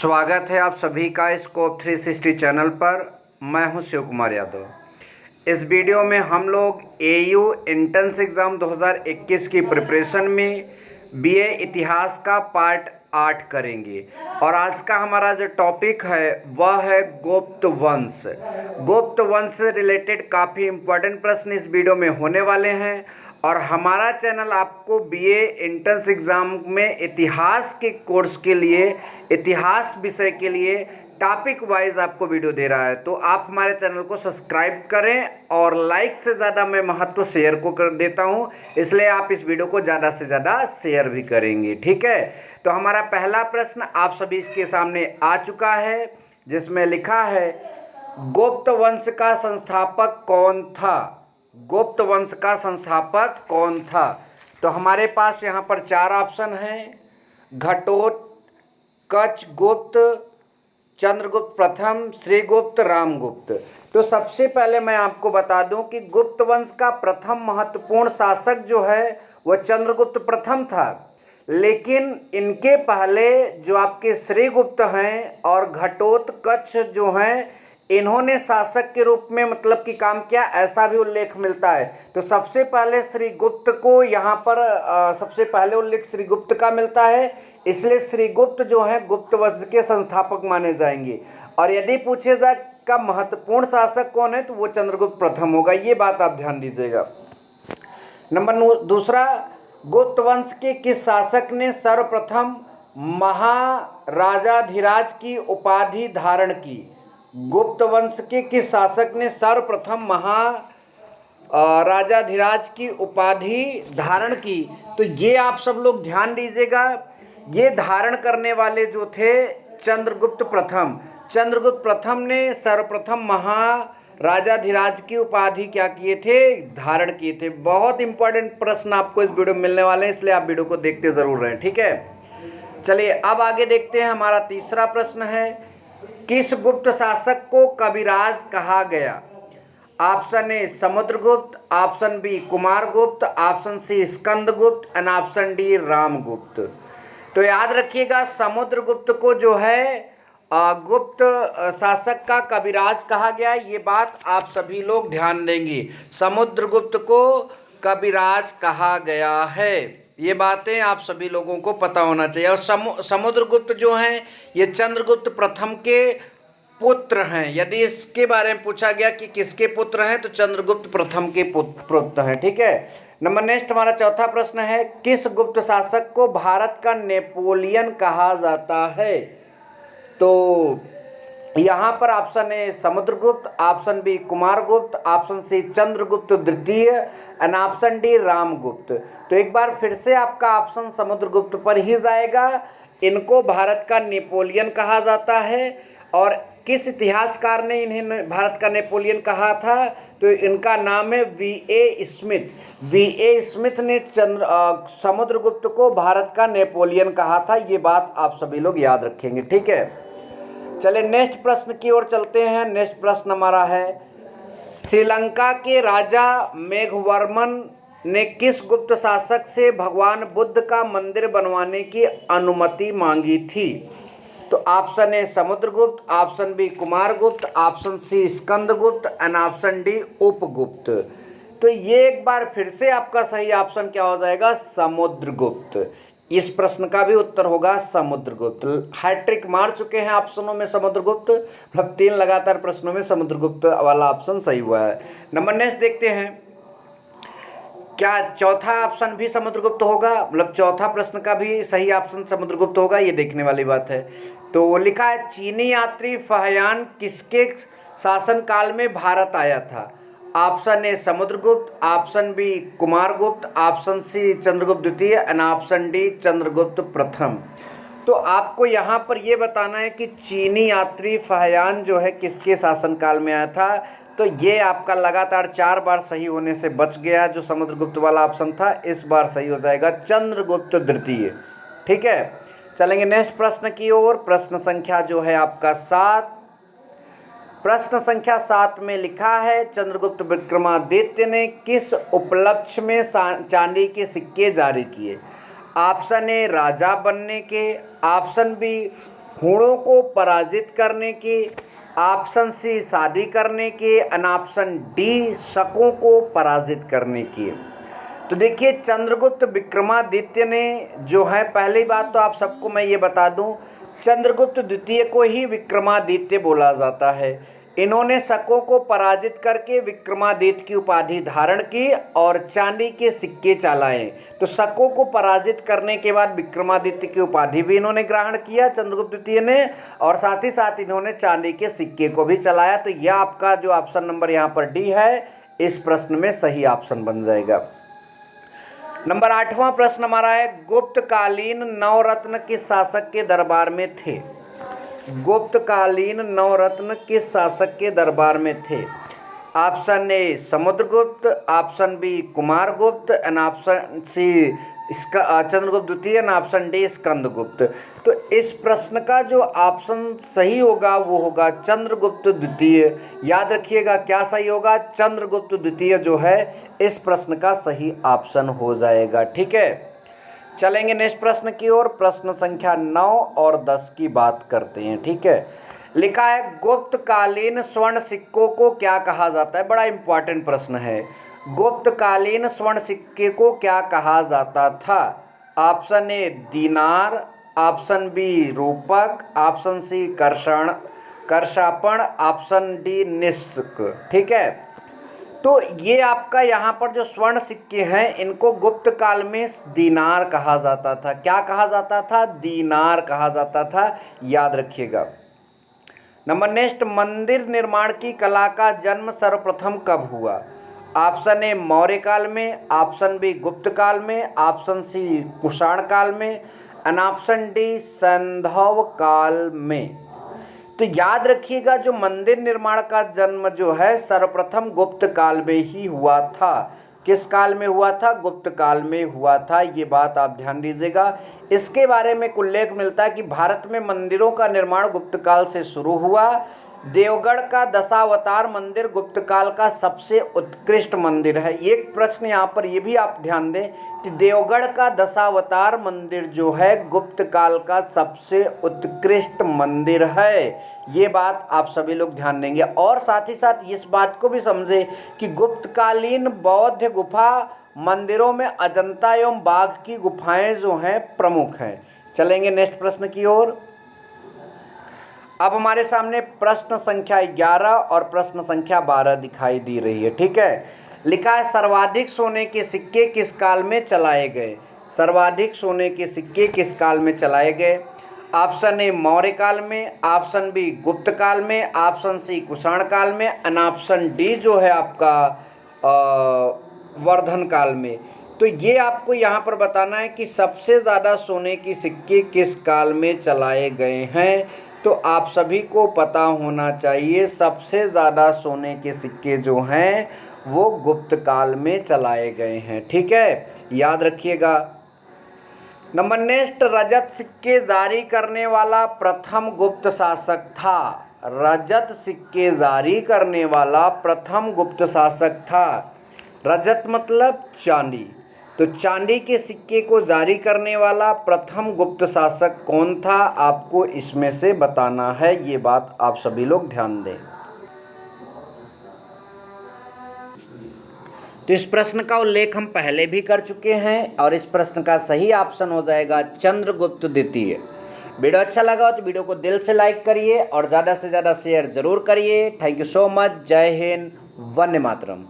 स्वागत है आप सभी का स्कोप 360 चैनल पर। मैं हूं शिव कुमार यादव। इस वीडियो में हम लोग एयू एंट्रेंस एग्ज़ाम 2021 की प्रिपरेशन में बीए इतिहास का पार्ट 8 करेंगे। और आज का हमारा जो टॉपिक है वह है गुप्त वंश। गुप्त वंश से रिलेटेड काफ़ी इम्पोर्टेंट प्रश्न इस वीडियो में होने वाले हैं। और हमारा चैनल आपको बीए एंट्रेंस एग्ज़ाम में इतिहास के कोर्स के लिए, इतिहास विषय के लिए टॉपिक वाइज आपको वीडियो दे रहा है। तो आप हमारे चैनल को सब्सक्राइब करें और लाइक से ज़्यादा मैं महत्व शेयर को कर देता हूं, इसलिए आप इस वीडियो को ज़्यादा से ज़्यादा शेयर भी करेंगे। ठीक है, तो हमारा पहला प्रश्न आप सभी के सामने आ चुका है, जिसमें लिखा है गुप्त वंश का संस्थापक कौन था। गुप्त वंश का संस्थापक कौन था? तो हमारे पास यहाँ पर 4 ऑप्शन हैं: घटोत्कच गुप्त, चंद्रगुप्त प्रथम, श्रीगुप्त, रामगुप्त। तो सबसे पहले मैं आपको बता दूं कि गुप्त वंश का प्रथम महत्वपूर्ण शासक जो है वह चंद्रगुप्त प्रथम था। लेकिन इनके पहले जो आपके श्रीगुप्त हैं और घटोत्कच जो हैं, इन्होंने शासक के रूप में मतलब कि काम किया, ऐसा भी उल्लेख मिलता है। तो सबसे पहले श्रीगुप्त को यहाँ पर सबसे पहले उल्लेख श्रीगुप्त का मिलता है, इसलिए श्रीगुप्त जो है गुप्त वंश के संस्थापक माने जाएंगे। और यदि पूछे जाए का महत्वपूर्ण शासक कौन है तो वो चंद्रगुप्त प्रथम होगा। ये बात आप ध्यान दीजिएगा। नंबर दूसरा, गुप्त वंश के किस शासक ने सर्वप्रथम महाराजाधिराज की उपाधि धारण की? गुप्त वंश के किस शासक ने सर्वप्रथम महाराजाधिराज की उपाधि धारण की? तो ये आप सब लोग ध्यान दीजिएगा, ये धारण करने वाले जो थे चंद्रगुप्त प्रथम। चंद्रगुप्त प्रथम ने सर्वप्रथम महाराजाधिराज की उपाधि क्या किए थे? धारण किए थे। बहुत इंपॉर्टेंट प्रश्न आपको इस वीडियो में मिलने वाले हैं, इसलिए आप वीडियो को देखते जरूर रहें। ठीक है, चलिए अब आगे देखते हैं। हमारा तीसरा प्रश्न है, किस गुप्त शासक को कविराज कहा गया? Option A Samudragupta, option B Kumaragupta, option C Skandagupta and option D Ramagupta. तो याद रखिएगा, समुद्रगुप्त को जो है गुप्त शासक का कविराज कहा गया। ये बात आप सभी लोग ध्यान देंगे, समुद्रगुप्त को कविराज कहा गया है। ये बातें आप सभी लोगों को पता होना चाहिए। और समुद्रगुप्त जो हैं ये चंद्रगुप्त प्रथम के पुत्र हैं। यदि इसके बारे में पूछा गया कि किसके पुत्र हैं तो चंद्रगुप्त प्रथम के पुत्र हैं। ठीक है, नंबर नेक्स्ट हमारा चौथा प्रश्न है, किस गुप्त शासक को भारत का नेपोलियन कहा जाता है? तो यहाँ पर option A Samudragupta, option B Kumaragupta, option C Chandragupta द्वितीय एंड ऑप्शन डी रामगुप्त। तो एक बार फिर से आपका ऑप्शन समुद्रगुप्त पर ही जाएगा। इनको भारत का नेपोलियन कहा जाता है। और किस इतिहासकार ने इन्हें भारत का नेपोलियन कहा था? तो इनका नाम है V.A. स्मिथ। V.A. स्मिथ ने समुद्रगुप्त को भारत का नेपोलियन कहा था। ये बात आप सभी लोग याद रखेंगे। ठीक है, चलिए नेक्स्ट प्रश्न की ओर चलते हैं। नेक्स्ट प्रश्न हमारा है, श्रीलंका के राजा मेघवर्मन ने किस गुप्त शासक से भगवान बुद्ध का मंदिर बनवाने की अनुमति मांगी थी? तो option A Samudragupta, option B Kumaragupta, option C Skandagupta and option D Upagupta. तो ये एक बार फिर से आपका सही ऑप्शन क्या हो जाएगा? समुद्रगुप्त। इस प्रश्न का भी उत्तर होगा समुद्रगुप्त। हैट्रिक मार चुके हैं ऑप्शनों में समुद्रगुप्त, मतलब 3 लगातार प्रश्नों में समुद्रगुप्त वाला ऑप्शन सही हुआ है। नंबर नेक्स्ट देखते हैं, क्या चौथा ऑप्शन भी समुद्रगुप्त होगा? मतलब चौथा प्रश्न का भी सही ऑप्शन समुद्रगुप्त होगा, ये देखने वाली बात है। तो वो लिखा है, चीनी यात्री फहयान किसके शासनकाल में भारत आया था? Option A Samudragupta, option B Kumaragupta, option C Chandragupta द्वितीय एंड ऑप्शन डी चंद्रगुप्त प्रथम। तो आपको यहाँ पर ये बताना है कि चीनी यात्री फहयान जो है किसके शासनकाल में आया था। तो ये आपका लगातार 4 बार सही होने से बच गया। जो समुद्रगुप्त वाला ऑप्शन था इस बार सही हो जाएगा चंद्रगुप्त द्वितीय। ठीक है, चलेंगे नेक्स्ट प्रश्न की ओर। प्रश्न संख्या जो है आपका 7। प्रश्न संख्या 7 में लिखा है, चंद्रगुप्त विक्रमादित्य ने किस उपलक्ष्य में चांदी के सिक्के जारी किए? ऑप्शन ए राजा बनने के, ऑप्शन बी हूणों को पराजित करने के, ऑप्शन सी शादी करने के, एंड ऑप्शन डी शकों को पराजित करने के। तो देखिए चंद्रगुप्त विक्रमादित्य ने जो है, पहली बात तो आप सबको मैं ये बता दूं, चंद्रगुप्त द्वितीय को ही विक्रमादित्य बोला जाता है। इन्होंने शकों को पराजित करके विक्रमादित्य की उपाधि धारण की और चांदी के सिक्के चलाए। तो शकों को पराजित करने के बाद विक्रमादित्य की उपाधि भी इन्होंने ग्रहण किया चंद्रगुप्त द्वितीय ने, और साथ ही साथ इन्होंने चांदी के सिक्के को भी चलाया। तो यह आपका जो ऑप्शन नंबर यहाँ पर डी है, इस प्रश्न में सही ऑप्शन बन जाएगा। नंबर 8वां प्रश्न हमारा है, गुप्तकालीन नवरत्न किस शासक के दरबार में थे? गुप्तकालीन नवरत्न किस शासक के दरबार में थे? Option A Samudragupta, option B Kumaragupta, and option C इसका चंद्रगुप्त द्वितीय, एंड ऑप्शन डी स्कंदगुप्त। तो इस प्रश्न का जो ऑप्शन सही होगा वो होगा चंद्रगुप्त द्वितीय। याद रखिएगा क्या सही होगा, चंद्रगुप्त द्वितीय जो है इस प्रश्न का सही ऑप्शन हो जाएगा। ठीक है, चलेंगे नेक्स्ट प्रश्न की ओर। प्रश्न संख्या 9 और 10 की बात करते हैं। ठीक है, लिखा है गुप्तकालीन स्वर्ण सिक्कों को क्या कहा जाता है? बड़ा इंपॉर्टेंट प्रश्न है। गुप्तकालीन स्वर्ण सिक्के को क्या कहा जाता था? ऑप्शन ए दीनार, ऑप्शन बी रूपक, ऑप्शन सी करशापण, ऑप्शन डी निस्क। ठीक है, तो ये आपका यहाँ पर जो स्वर्ण सिक्के हैं इनको गुप्त काल में दीनार कहा जाता था। क्या कहा जाता था? दीनार कहा जाता था, याद रखिएगा। नंबर नेक्स्ट, मंदिर निर्माण की कला का जन्म सर्वप्रथम कब हुआ? ऑप्शन ए मौर्य काल में, ऑप्शन बी गुप्त काल में, ऑप्शन सी कुषाण काल में, एंड ऑप्शन डी सैंधव काल में। तो याद रखिएगा जो मंदिर निर्माण का जन्म जो है सर्वप्रथम गुप्त काल में ही हुआ था। किस काल में हुआ था? गुप्त काल में हुआ था। ये बात आप ध्यान दीजिएगा। इसके बारे में उल्लेख मिलता है कि भारत में मंदिरों का निर्माण गुप्त काल से शुरू हुआ। देवगढ़ का दशावतार मंदिर गुप्त काल का सबसे उत्कृष्ट मंदिर है। एक प्रश्न यहाँ पर ये भी आप ध्यान दें कि देवगढ़ का दशावतार मंदिर जो है गुप्त काल का सबसे उत्कृष्ट मंदिर है। ये बात आप सभी लोग ध्यान देंगे, और साथ ही साथ इस बात को भी समझे कि गुप्तकालीन बौद्ध गुफा मंदिरों में अजंता एवं बाघ की गुफाएं जो हैं प्रमुख हैं। चलेंगे नेक्स्ट प्रश्न की ओर। अब हमारे सामने प्रश्न संख्या 11 और प्रश्न संख्या 12 दिखाई दे रही है। ठीक है, लिखा है सर्वाधिक सोने के सिक्के किस काल में चलाए गए? सर्वाधिक सोने के सिक्के किस काल में चलाए गए? ऑप्शन ए मौर्य काल में, ऑप्शन बी गुप्त काल में, ऑप्शन सी कुषाण काल में, एंड ऑप्शन डी जो है आपका वर्धन काल में। तो ये आपको यहाँ पर बताना है कि सबसे ज़्यादा सोने की सिक्के किस काल में चलाए गए हैं। तो आप सभी को पता होना चाहिए सबसे ज़्यादा सोने के सिक्के जो हैं वो गुप्त काल में चलाए गए हैं। ठीक है, याद रखिएगा। नंबर नेक्स्ट, रजत सिक्के जारी करने वाला प्रथम गुप्त शासक था। रजत सिक्के जारी करने वाला प्रथम गुप्त शासक था। रजत मतलब चांदी, तो चांदी के सिक्के को जारी करने वाला प्रथम गुप्त शासक कौन था? आपको इसमें से बताना है। ये बात आप सभी लोग ध्यान दें। तो इस प्रश्न का उल्लेख हम पहले भी कर चुके हैं और इस प्रश्न का सही ऑप्शन हो जाएगा चंद्रगुप्त द्वितीय। वीडियो अच्छा लगा हो तो वीडियो को दिल से लाइक करिए और ज़्यादा से ज़्यादा शेयर ज़रूर करिए। Thank you so much. जय हिंद, वंदे मातरम।